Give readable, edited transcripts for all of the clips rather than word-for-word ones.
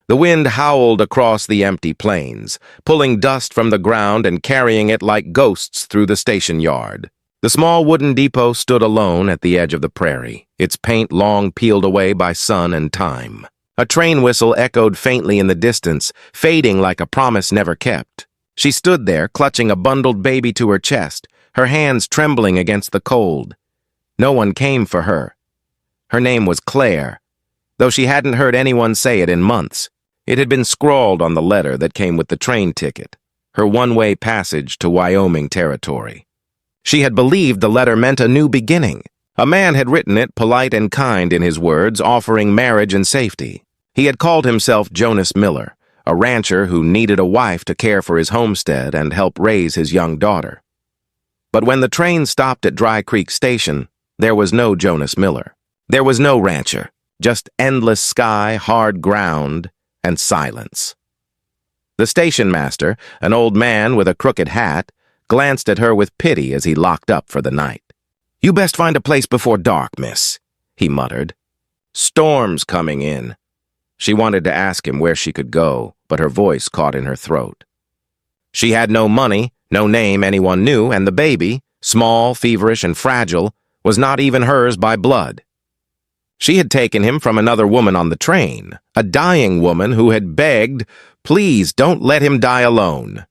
The wind howled across the empty plains, pulling dust from the ground and carrying it like ghosts through the station yard. The small wooden depot stood alone at the edge of the prairie, its paint long peeled away by sun and time. A train whistle echoed faintly in the distance, fading like a promise never kept. She stood there, clutching a bundled baby to her chest, her hands trembling against the cold. No one came for her. Her name was Claire, though she hadn't heard anyone say it in months. It had been scrawled on the letter that came with the train ticket, her one-way passage to Wyoming territory. She had believed the letter meant a new beginning. A man had written it, polite and kind in his words, offering marriage and safety. He had called himself Jonas Miller, a rancher who needed a wife to care for his homestead and help raise his young daughter. But when the train stopped at Dry Creek Station, there was no Jonas Miller. There was no rancher, just endless sky, hard ground, and silence. The station master, an old man with a crooked hat, glanced at her with pity as he locked up for the night. "You best find a place before dark, miss," he muttered. "Storm's coming in." She wanted to ask him where she could go, but her voice caught in her throat. She had no money, no name anyone knew, and the baby, small, feverish, and fragile, was not even hers by blood. She had taken him from another woman on the train, a dying woman who had begged, "Please don't let him die alone."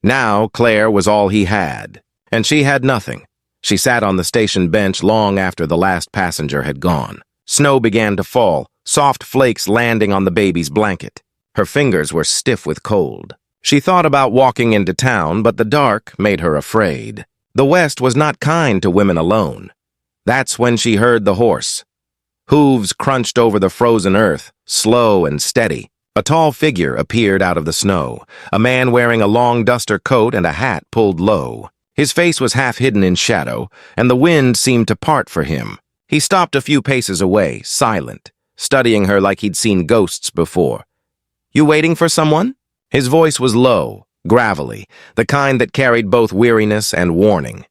Now Claire was all he had, and she had nothing. She sat on the station bench long after the last passenger had gone. Snow began to fall, soft flakes landing on the baby's blanket. Her fingers were stiff with cold. She thought about walking into town, but the dark made her afraid. The West was not kind to women alone. That's when she heard the horse. Hooves crunched over the frozen earth, slow and steady. A tall figure appeared out of the snow, a man wearing a long duster coat and a hat pulled low. His face was half hidden in shadow, and the wind seemed to part for him. He stopped a few paces away, silent, studying her like he'd seen ghosts before. "You waiting for someone?" His voice was low, gravelly, the kind that carried both weariness and warning.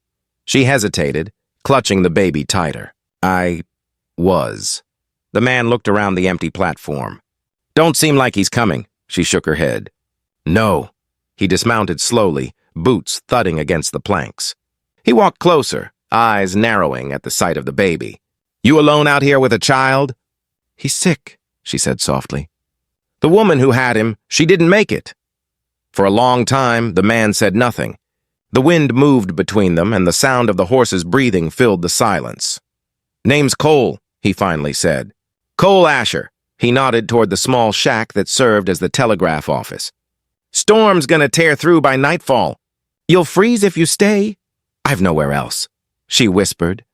She hesitated, clutching the baby tighter. "I was." The man looked around the empty platform. "Don't seem like he's coming," she shook her head. "No." He dismounted slowly, boots thudding against the planks. He walked closer, eyes narrowing at the sight of the baby. "You alone out here with a child?" "He's sick," she said softly. "The woman who had him, she didn't make it." For a long time, the man said nothing. The wind moved between them, and the sound of the horse's breathing filled the silence. "Name's Cole," he finally said. "Cole Asher." He nodded toward the small shack that served as the telegraph office. "Storm's gonna tear through by nightfall. You'll freeze if you stay." "I've nowhere else," she whispered.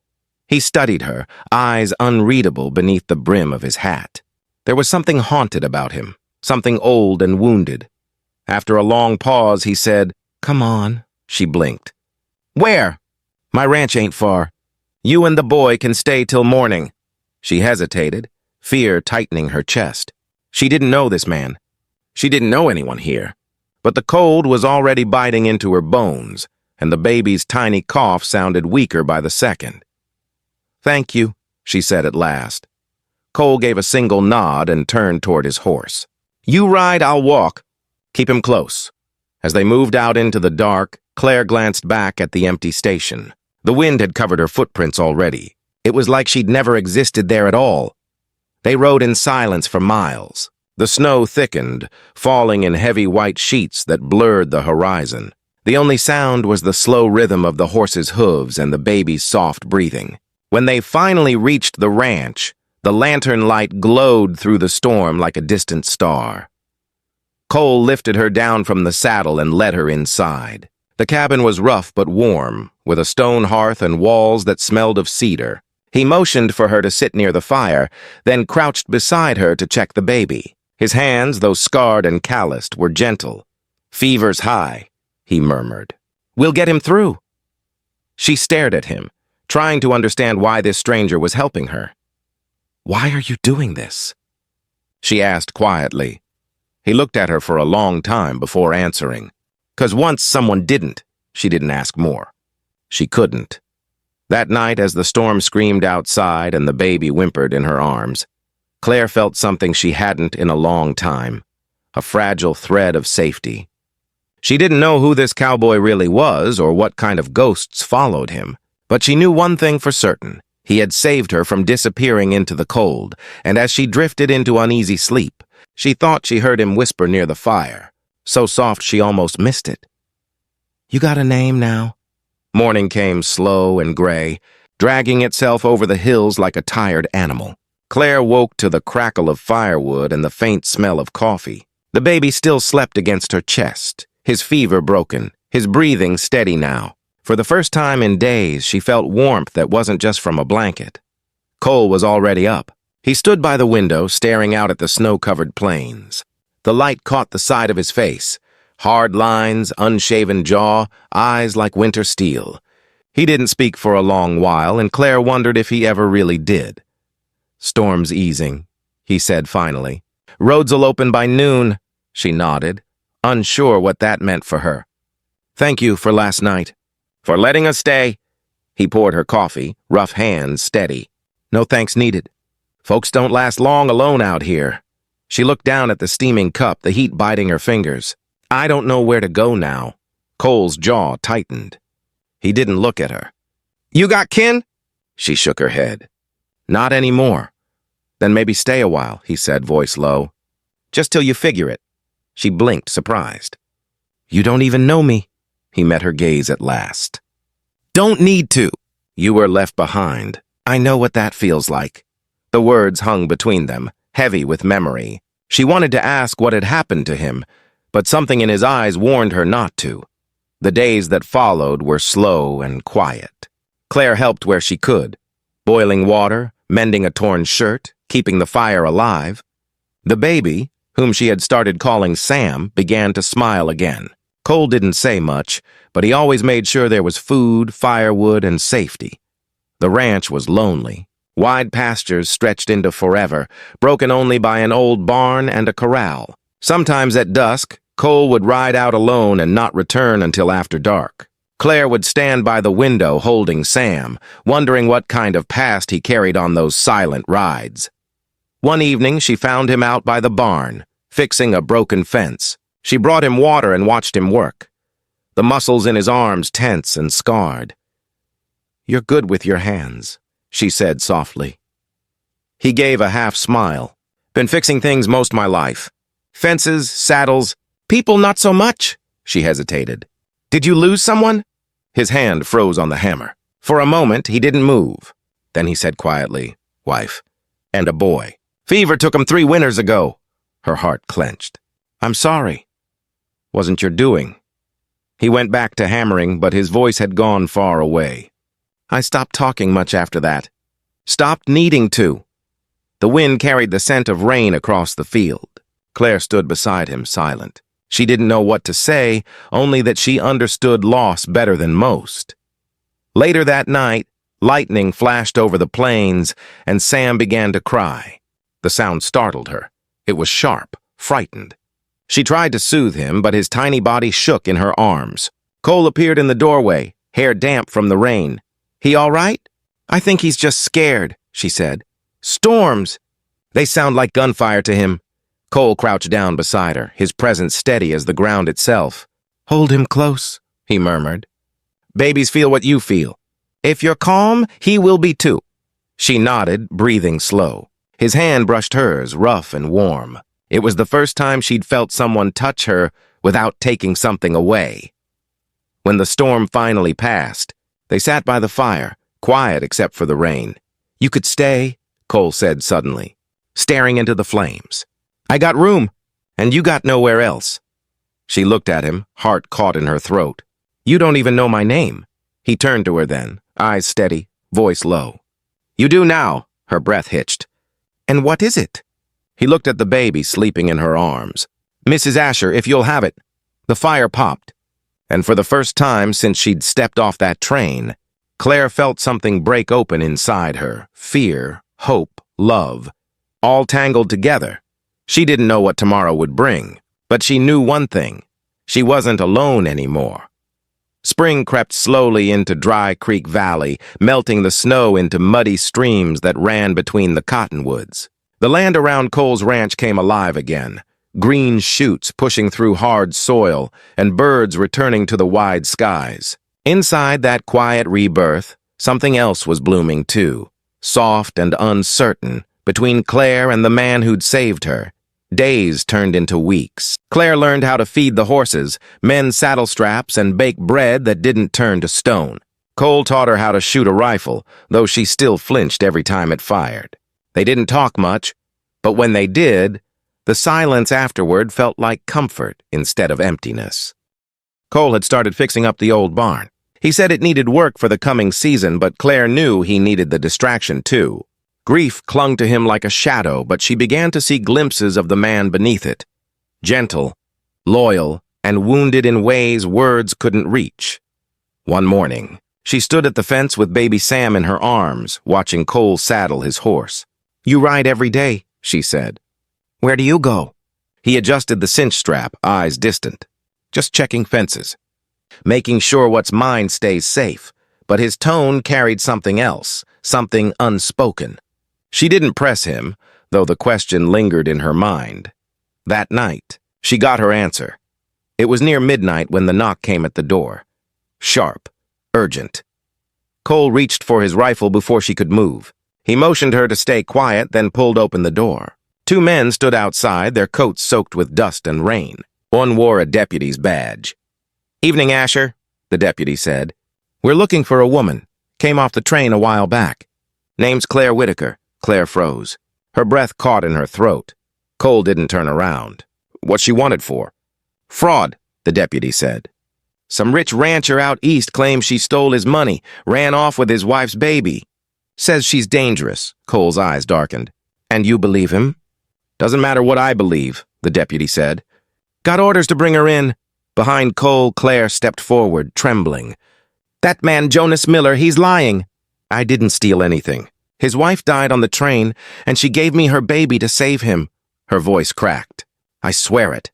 He studied her, eyes unreadable beneath the brim of his hat. There was something haunted about him, something old and wounded. After a long pause, he said, "Come on." She blinked. "Where?" "My ranch ain't far. You and the boy can stay till morning." She hesitated, fear tightening her chest. She didn't know this man. She didn't know anyone here. But the cold was already biting into her bones, and the baby's tiny cough sounded weaker by the second. "Thank you," she said at last. Cole gave a single nod and turned toward his horse. "You ride, I'll walk. Keep him close." As they moved out into the dark, Claire glanced back at the empty station. The wind had covered her footprints already. It was like she'd never existed there at all. They rode in silence for miles. The snow thickened, falling in heavy white sheets that blurred the horizon. The only sound was the slow rhythm of the horse's hooves and the baby's soft breathing. When they finally reached the ranch, the lantern light glowed through the storm like a distant star. Cole lifted her down from the saddle and led her inside. The cabin was rough but warm, with a stone hearth and walls that smelled of cedar. He motioned for her to sit near the fire, then crouched beside her to check the baby. His hands, though scarred and calloused, were gentle. "Fever's high," he murmured. "We'll get him through." She stared at him, trying to understand why this stranger was helping her. "Why are you doing this?" she asked quietly. He looked at her for a long time before answering. "'Cause once someone didn't," she didn't ask more. She couldn't. That night, as the storm screamed outside and the baby whimpered in her arms, Claire felt something she hadn't in a long time, a fragile thread of safety. She didn't know who this cowboy really was or what kind of ghosts followed him, but she knew one thing for certain. He had saved her from disappearing into the cold, and as she drifted into uneasy sleep, she thought she heard him whisper near the fire, so soft she almost missed it. "You got a name now?" Morning came slow and gray, dragging itself over the hills like a tired animal. Claire woke to the crackle of firewood and the faint smell of coffee. The baby still slept against her chest, his fever broken, his breathing steady now. For the first time in days, she felt warmth that wasn't just from a blanket. Cole was already up. He stood by the window, staring out at the snow-covered plains. The light caught the side of his face. Hard lines, unshaven jaw, eyes like winter steel. He didn't speak for a long while, and Claire wondered if he ever really did. "Storm's easing," he said finally. "Roads'll open by noon." She nodded, unsure what that meant for her. "Thank you for last night." "For letting us stay." He poured her coffee, rough hands steady. "No thanks needed. Folks don't last long alone out here." She looked down at the steaming cup, the heat biting her fingers. "I don't know where to go now." Cole's jaw tightened. He didn't look at her. "You got kin?" She shook her head. "Not anymore." "Then maybe stay a while," he said, voice low. "Just till you figure it." She blinked, surprised. "You don't even know me." He met her gaze at last. "Don't need to." "You were left behind. I know what that feels like." The words hung between them, heavy with memory. She wanted to ask what had happened to him, but something in his eyes warned her not to. The days that followed were slow and quiet. Claire helped where she could. Boiling water, mending a torn shirt, keeping the fire alive. The baby, whom she had started calling Sam, began to smile again. Cole didn't say much, but he always made sure there was food, firewood, and safety. The ranch was lonely. Wide pastures stretched into forever, broken only by an old barn and a corral. Sometimes at dusk, Cole would ride out alone and not return until after dark. Claire would stand by the window holding Sam, wondering what kind of past he carried on those silent rides. One evening, she found him out by the barn, fixing a broken fence. She brought him water and watched him work, the muscles in his arms tense and scarred. "You're good with your hands," she said softly. He gave a half smile. "Been fixing things most my life. Fences, saddles, people not so much." She hesitated. "Did you lose someone?" His hand froze on the hammer. For a moment, he didn't move. Then he said quietly, "Wife, and a boy. Fever took him 3 winters ago." Her heart clenched. "I'm sorry." "Wasn't your doing." He went back to hammering, but his voice had gone far away. "I stopped talking much after that. Stopped needing to." The wind carried the scent of rain across the field. Claire stood beside him, silent. She didn't know what to say, only that she understood loss better than most. Later that night, lightning flashed over the plains, and Sam began to cry. The sound startled her. It was sharp, frightened. She tried to soothe him, but his tiny body shook in her arms. Cole appeared in the doorway, hair damp from the rain. "He all right?" "I think he's just scared," she said. "Storms." They sound like gunfire to him. Cole crouched down beside her, his presence steady as the ground itself. "Hold him close," he murmured. "Babies feel what you feel. If you're calm, he will be too." She nodded, breathing slow. His hand brushed hers, rough and warm. It was the first time she'd felt someone touch her without taking something away. When the storm finally passed, they sat by the fire, quiet except for the rain. "You could stay," Cole said suddenly, staring into the flames. "I got room, and you got nowhere else." She looked at him, heart caught in her throat. "You don't even know my name." He turned to her then, eyes steady, voice low. "You do now," her breath hitched. "And what is it?" He looked at the baby sleeping in her arms. "Mrs. Asher, if you'll have it." The fire popped, and for the first time since she'd stepped off that train, Claire felt something break open inside her. Fear, hope, love, all tangled together. She didn't know what tomorrow would bring, but she knew one thing. She wasn't alone anymore. Spring crept slowly into Dry Creek Valley, melting the snow into muddy streams that ran between the cottonwoods. The land around Cole's ranch came alive again. Green shoots pushing through hard soil and birds returning to the wide skies. Inside that quiet rebirth, something else was blooming too, soft and uncertain, between Claire and the man who'd saved her. Days turned into weeks. Claire learned how to feed the horses, mend saddle straps, and bake bread that didn't turn to stone. Cole taught her how to shoot a rifle, though she still flinched every time it fired. They didn't talk much, but when they did, the silence afterward felt like comfort instead of emptiness. Cole had started fixing up the old barn. He said it needed work for the coming season, but Claire knew he needed the distraction too. Grief clung to him like a shadow, but she began to see glimpses of the man beneath it. Gentle, loyal, and wounded in ways words couldn't reach. One morning, she stood at the fence with baby Sam in her arms, watching Cole saddle his horse. "You ride every day," she said. "Where do you go?" He adjusted the cinch strap, eyes distant. "Just checking fences. Making sure what's mine stays safe." But his tone carried something else, something unspoken. She didn't press him, though the question lingered in her mind. That night, she got her answer. It was near midnight when the knock came at the door. Sharp, urgent. Cole reached for his rifle before she could move. He motioned her to stay quiet, then pulled open the door. Two men stood outside, their coats soaked with dust and rain. One wore a deputy's badge. "Evening, Asher," the deputy said. "We're looking for a woman. Came off the train a while back. Name's Claire Whitaker." Claire froze. Her breath caught in her throat. Cole didn't turn around. "What's she wanted for?" "Fraud," the deputy said. "Some rich rancher out east claims she stole his money, ran off with his wife's baby. Says she's dangerous." Cole's eyes darkened. "And you believe him?" "Doesn't matter what I believe," the deputy said. "Got orders to bring her in." Behind Cole, Claire stepped forward, trembling. "That man Jonas Miller, he's lying." "I didn't steal anything. His wife died on the train, and she gave me her baby to save him." Her voice cracked. "I swear it."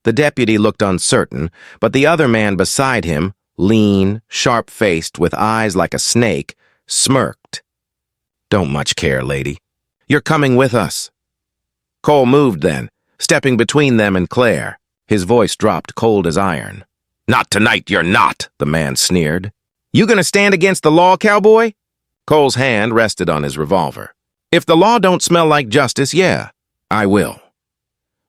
The deputy looked uncertain, but the other man beside him, lean, sharp-faced, with eyes like a snake, smirked. "Don't much care, lady. You're coming with us." Cole moved then, stepping between them and Claire. His voice dropped cold as iron. "Not tonight, you're not," the man sneered. "You gonna stand against the law, cowboy?" Cole's hand rested on his revolver. "If the law don't smell like justice, yeah, I will."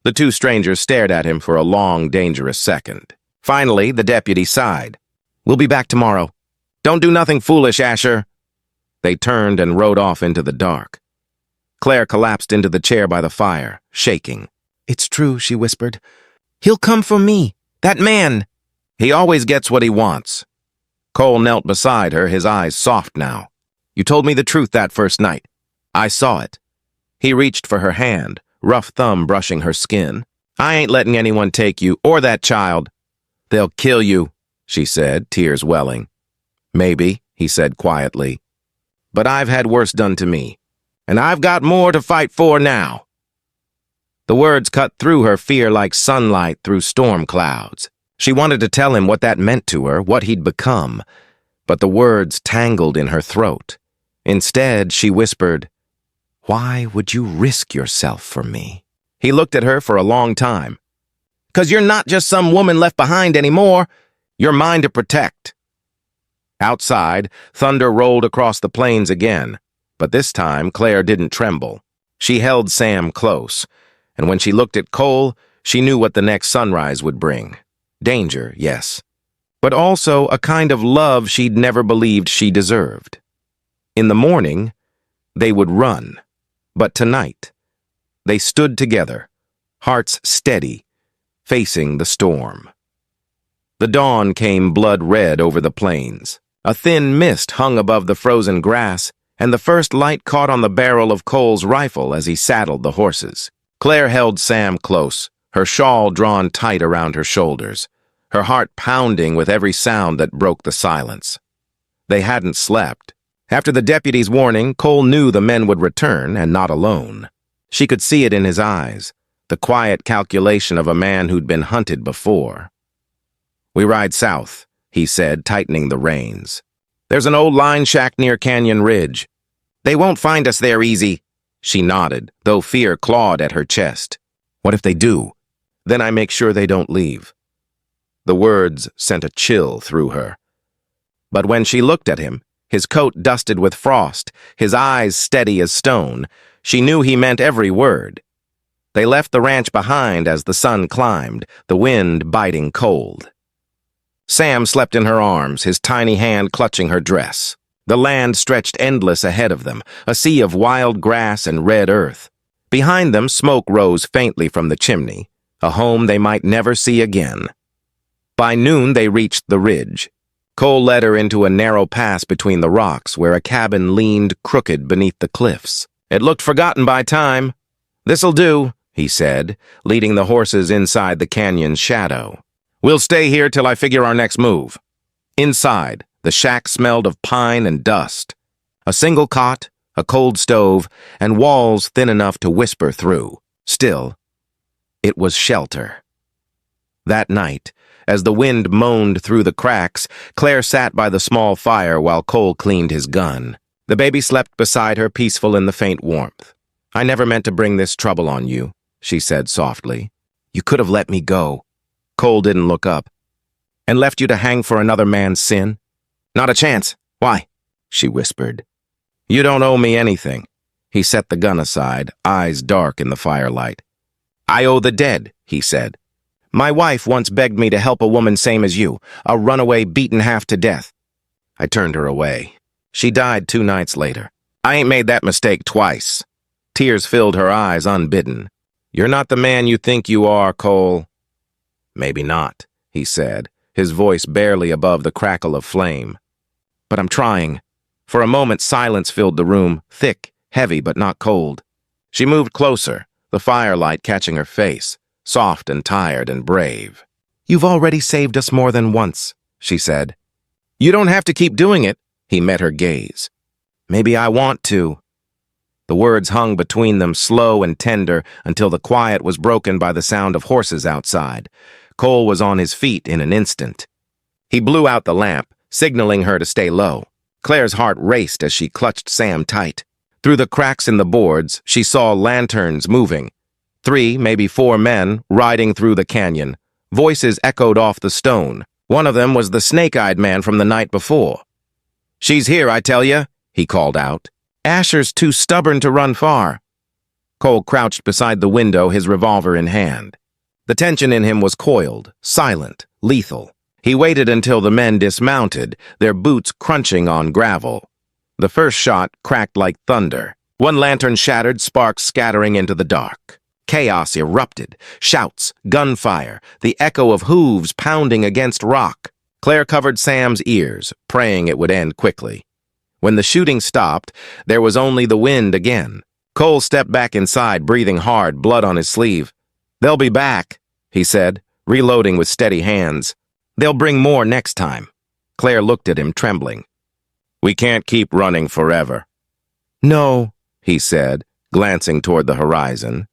The two strangers stared at him for a long, dangerous second. Finally, the deputy sighed. "We'll be back tomorrow. Don't do nothing foolish, Asher." They turned and rode off into the dark. Claire collapsed into the chair by the fire, shaking. "It's true," she whispered. "He'll come for me. That man." "He always gets what he wants." Cole knelt beside her, his eyes soft now. "You told me the truth that first night. I saw it." He reached for her hand, rough thumb brushing her skin. "I ain't letting anyone take you, or that child." "They'll kill you," she said, tears welling. "Maybe," he said quietly. "But I've had worse done to me, and I've got more to fight for now." The words cut through her fear like sunlight through storm clouds. She wanted to tell him what that meant to her, what he'd become, but the words tangled in her throat. Instead, she whispered, "Why would you risk yourself for me?" He looked at her for a long time. "'Cause you're not just some woman left behind anymore. You're mine to protect." Outside, thunder rolled across the plains again, but this time Claire didn't tremble. She held Sam close, and when she looked at Cole, she knew what the next sunrise would bring. Danger, yes, but also a kind of love she'd never believed she deserved. In the morning, they would run, but tonight, they stood together, hearts steady, facing the storm. The dawn came blood-red over the plains. A thin mist hung above the frozen grass, and the first light caught on the barrel of Cole's rifle as he saddled the horses. Claire held Sam close, her shawl drawn tight around her shoulders, her heart pounding with every sound that broke the silence. They hadn't slept. After the deputy's warning, Cole knew the men would return, and not alone. She could see it in his eyes, the quiet calculation of a man who'd been hunted before. "We ride south," he said, tightening the reins. "There's an old line shack near Canyon Ridge." "They won't find us there easy." She nodded, though fear clawed at her chest. What if they do? Then I make sure they don't leave. The words sent a chill through her. But when she looked at him, his coat dusted with frost, his eyes steady as stone, she knew he meant every word. They left the ranch behind as the sun climbed, the wind biting cold. Sam slept in her arms, his tiny hand clutching her dress. The land stretched endless ahead of them, a sea of wild grass and red earth. Behind them, smoke rose faintly from the chimney, a home they might never see again. By noon, they reached the ridge. Cole led her into a narrow pass between the rocks where a cabin leaned crooked beneath the cliffs. It looked forgotten by time. "This'll do," he said, leading the horses inside the canyon's shadow. "We'll stay here till I figure our next move." Inside, the shack smelled of pine and dust. A single cot, a cold stove, and walls thin enough to whisper through. Still, it was shelter. That night, as the wind moaned through the cracks, Claire sat by the small fire while Cole cleaned his gun. The baby slept beside her, peaceful in the faint warmth. "I never meant to bring this trouble on you," she said softly. "You could have let me go." Cole didn't look up. "And left you to hang for another man's sin?" "Not a chance. Why?" she whispered. "You don't owe me anything." He set the gun aside, eyes dark in the firelight. "I owe the dead," he said. "My wife once begged me to help a woman same as you, a runaway beaten half to death. I turned her away. She died 2 nights later. I ain't made that mistake twice." Tears filled her eyes unbidden. "You're not the man you think you are, Cole." "Maybe not," he said, his voice barely above the crackle of flame. "But I'm trying." For a moment, silence filled the room, thick, heavy, but not cold. She moved closer, the firelight catching her face, soft and tired and brave. "You've already saved us more than once," she said. "You don't have to keep doing it." He met her gaze. "Maybe I want to." The words hung between them, slow and tender, until the quiet was broken by the sound of horses outside. Cole was on his feet in an instant. He blew out the lamp, signaling her to stay low. Claire's heart raced as she clutched Sam tight. Through the cracks in the boards, she saw lanterns moving. 3, maybe 4 men, riding through the canyon. Voices echoed off the stone. One of them was the snake-eyed man from the night before. "She's here, I tell ya," he called out. "Asher's too stubborn to run far." Cole crouched beside the window, his revolver in hand. The tension in him was coiled, silent, lethal. He waited until the men dismounted, their boots crunching on gravel. The first shot cracked like thunder. One lantern shattered, sparks scattering into the dark. Chaos erupted, shouts, gunfire, the echo of hooves pounding against rock. Claire covered Sam's ears, praying it would end quickly. When the shooting stopped, there was only the wind again. Cole stepped back inside, breathing hard, blood on his sleeve. "They'll be back," he said, reloading with steady hands. "They'll bring more next time." Claire looked at him, trembling. "We can't keep running forever." "No," he said, glancing toward the horizon.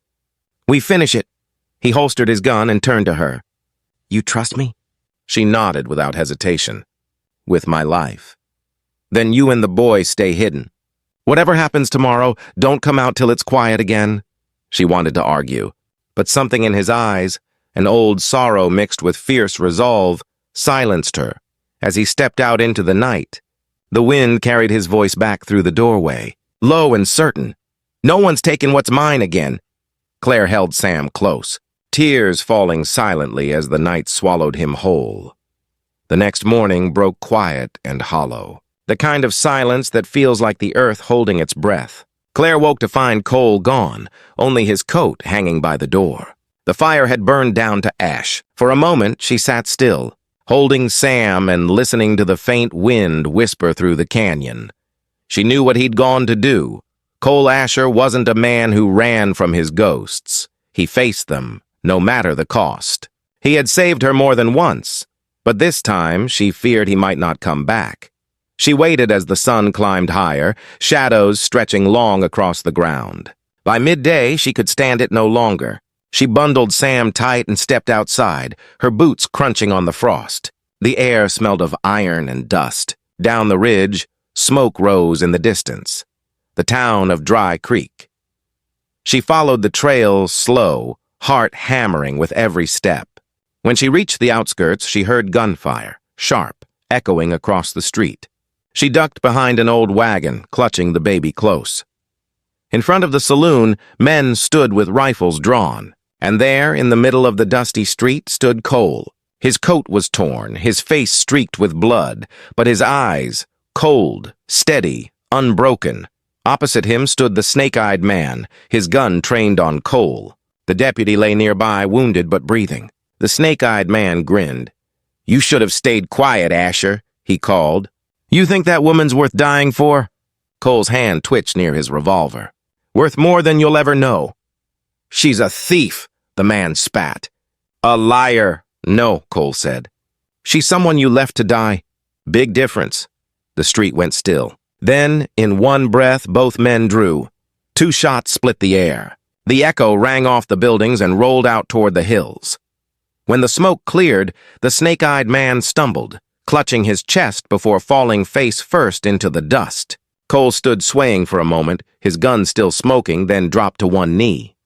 "We finish it." He holstered his gun and turned to her. "You trust me?" She nodded without hesitation. "With my life." "Then you and the boy stay hidden. Whatever happens tomorrow, don't come out till it's quiet again." She wanted to argue, but something in his eyes, an old sorrow mixed with fierce resolve, silenced her. As he stepped out into the night, the wind carried his voice back through the doorway, low and certain. "No one's taken what's mine again." Claire held Sam close, tears falling silently as the night swallowed him whole. The next morning broke quiet and hollow, the kind of silence that feels like the earth holding its breath. Claire woke to find Cole gone, only his coat hanging by the door. The fire had burned down to ash. For a moment, she sat still, holding Sam and listening to the faint wind whisper through the canyon. She knew what he'd gone to do. Cole Asher wasn't a man who ran from his ghosts. He faced them, no matter the cost. He had saved her more than once, but this time she feared he might not come back. She waited as the sun climbed higher, shadows stretching long across the ground. By midday, she could stand it no longer. She bundled Sam tight and stepped outside, her boots crunching on the frost. The air smelled of iron and dust. Down the ridge, smoke rose in the distance. The town of Dry Creek. She followed the trail slow, heart hammering with every step. When she reached the outskirts, she heard gunfire, sharp, echoing across the street. She ducked behind an old wagon, clutching the baby close. In front of the saloon, men stood with rifles drawn, and there, in the middle of the dusty street, stood Cole. His coat was torn, his face streaked with blood, but his eyes, cold, steady, unbroken. Opposite him stood the snake-eyed man, his gun trained on Cole. The deputy lay nearby, wounded but breathing. The snake-eyed man grinned. "You should have stayed quiet, Asher," he called. "You think that woman's worth dying for?" Cole's hand twitched near his revolver. "Worth more than you'll ever know." "She's a thief," the man spat. "A liar." "No," Cole said. "She's someone you left to die." "Big difference." The street went still. Then, in one breath, both men drew. 2 shots split the air. The echo rang off the buildings and rolled out toward the hills. When the smoke cleared, the snake-eyed man stumbled, clutching his chest before falling face first into the dust. Cole stood swaying for a moment, his gun still smoking, then dropped to one knee.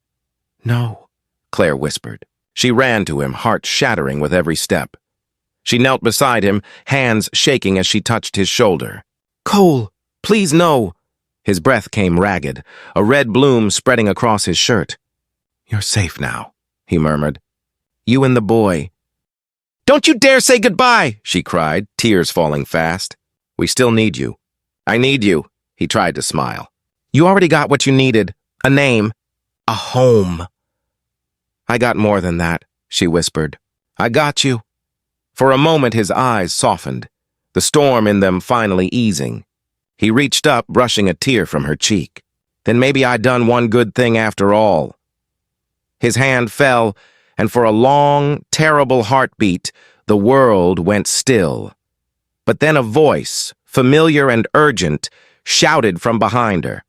"No," Claire whispered. She ran to him, heart shattering with every step. She knelt beside him, hands shaking as she touched his shoulder. "Cole, please no." His breath came ragged, a red bloom spreading across his shirt. "You're safe now," he murmured. "You and the boy." "Don't you dare say goodbye," she cried, tears falling fast. "We still need you." "I need you," he tried to smile. "You already got what you needed. A name. A home." "I got more than that," she whispered. "I got you." For a moment his eyes softened, the storm in them finally easing. He reached up, brushing a tear from her cheek. "Then maybe I'd done one good thing after all." His hand fell, and for a long, terrible heartbeat, the world went still. But then a voice, familiar and urgent, shouted from behind her.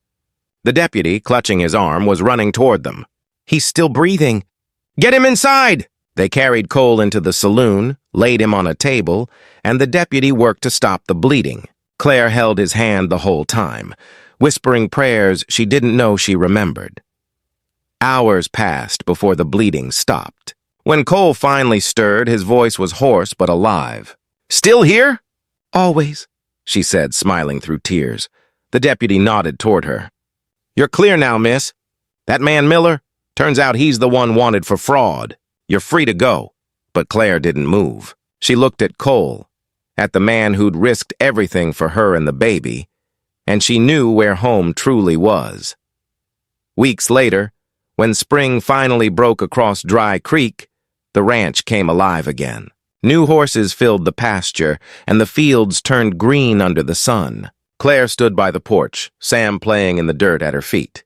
The deputy, clutching his arm, was running toward them. "He's still breathing." "Get him inside!" They carried Cole into the saloon, laid him on a table, and the deputy worked to stop the bleeding. Claire held his hand the whole time, whispering prayers she didn't know she remembered. Hours passed before the bleeding stopped. When Cole finally stirred, his voice was hoarse but alive. "Still here?" "Always," she said, smiling through tears. The deputy nodded toward her. "You're clear now, miss. That man Miller? Turns out he's the one wanted for fraud. You're free to go." But Claire didn't move. She looked at Cole, at the man who'd risked everything for her and the baby, and she knew where home truly was. Weeks later, when spring finally broke across Dry Creek, the ranch came alive again. New horses filled the pasture, and the fields turned green under the sun. Claire stood by the porch, Sam playing in the dirt at her feet.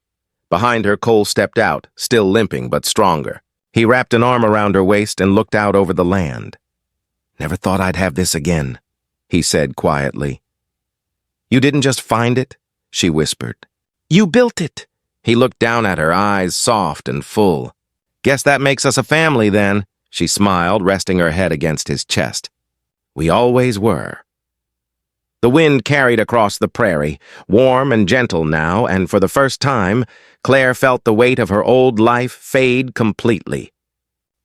Behind her, Cole stepped out, still limping but stronger. He wrapped an arm around her waist and looked out over the land. "Never thought I'd have this again," he said quietly. "You didn't just find it?" she whispered. "You built it." He looked down at her, eyes soft and full. "Guess that makes us a family then," she smiled, resting her head against his chest. "We always were." The wind carried across the prairie, warm and gentle now, and for the first time, Claire felt the weight of her old life fade completely.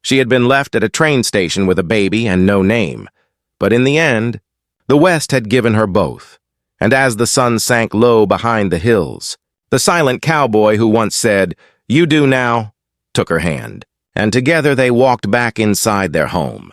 She had been left at a train station with a baby and no name, but in the end, the West had given her both, and as the sun sank low behind the hills, the silent cowboy who once said, "You do now," took her hand, and together they walked back inside their home.